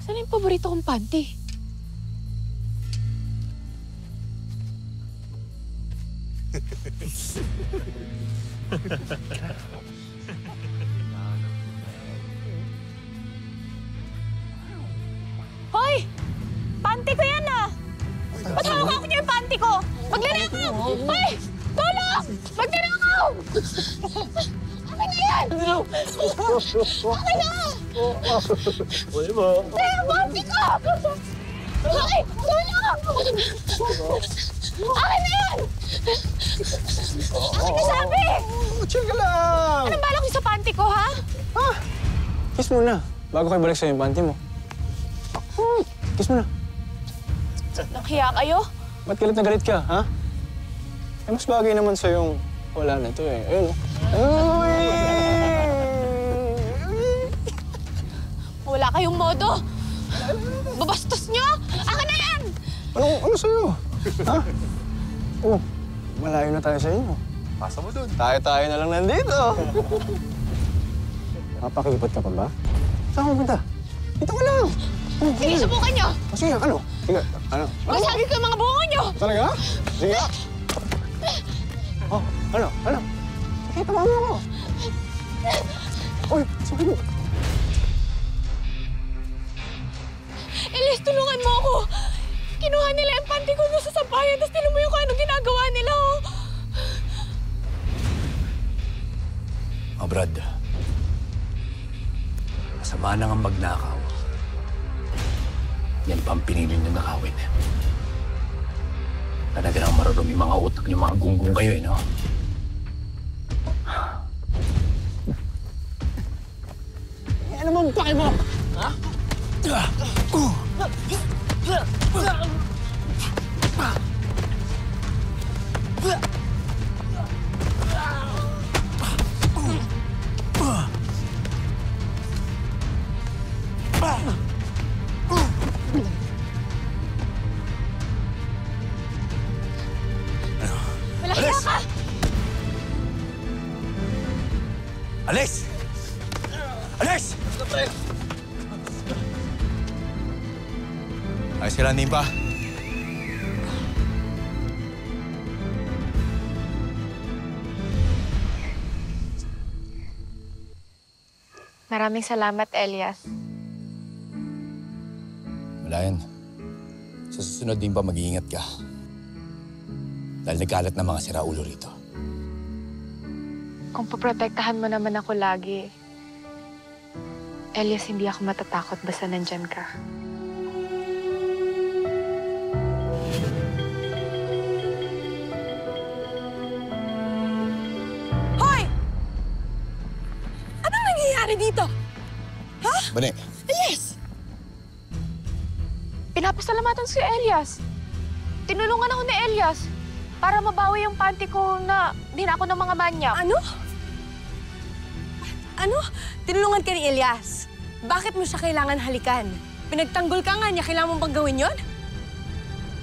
Saan yung paborito kong panty? Hoy! Panty ko yan ah! Ba't hawak niyo yung panty ko? Magnanakaw! Hoy! Tulong! Magnanakaw! Akin na yan! Akin na! Uy mo. Yung panty ko! Hoy! Tulong! Akin na yan! Akin na sabi! Chill ka lang! Anong balak niyo sa panty ko, ha? Kiss mo na. Bago kayo balik sa'yo yung panty mo. Kiss mo na. Nakiya kayo? Ba't galit na galit ka, ha? Eh, mas bagay naman sa'yo yung wala na ito eh. Ayun, oh. Wala kayong modo. Babastos nyo! Akin na yan! Ano sa'yo? Ha? Oh, malayo na tayo sa inyo. Pasa mo dun. Tayo-tayo na lang nandito. Mapakipot ka pa ba? Saan ka pupunta? Dito ka lang. Sige, subukan nyo! Sige, ano? Sige, ano? Masagig ko yung mga bungo nyo! Talaga? Sige. Oh, ano? Sige, tama mo ako. Uy, sige mo. Elias, tulungan mo ako! Kinuha nila yung panty ko doon sa sampayan, tapos tinan mo yung kung anong ginagawa nila, oh! Mga Brad, masama na nga magnakaw. Yan pa ang pinili niyong nakawin. Talaga nang marunong yung mga utak niyo, mga gunggong kayo, eh, no? Ano mo ang pake mo? Ha? Malaya ka! Alis! Alis! Ayos ka lang, Nimpa. Maraming salamat, Elias. Wala yan. Sa susunod din pa, mag-iingat ka. Dahil nagkalat na mga siraulo rito. Kung poprotektahan mo naman ako lagi, Elias, hindi ako matatakot basta nandyan ka. Hoy! Anong nangyayari dito? Ha? Bane, Elias! Pinapasalamatan si Elias. Tinulungan ako ni Elias para mabawi yung panty ko na dinako ng mga manyak. Ano? Ano? Tinulungan ka ni Elias. Bakit mo siya kailangan halikan? Pinagtanggol ka nga niya, kailangan mong bang gawin yun?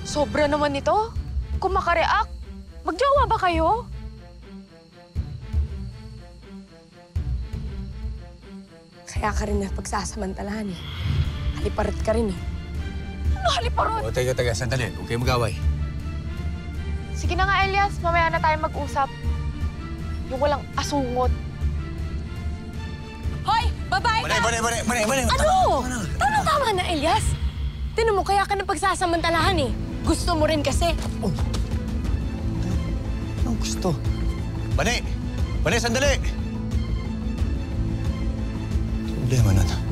Sobra naman ito. Kung makareact, magjowa ba kayo? Kaya ka rin na pagsasamantalahan eh. Haliparit ka rin eh. Ano haliparot? o taga, sandali. Huwag kayo mag-away. Sige na nga, Elias. Mamaya na tayo mag-usap. Yung walang asungot. Hoy! Babae ka! Bane! Ano? Tama na, Elias. Tinan mo, kaya ka na pagsasamantalahan eh. Gusto mo rin kasi. Anong gusto? Bane, sandali! Problema nun.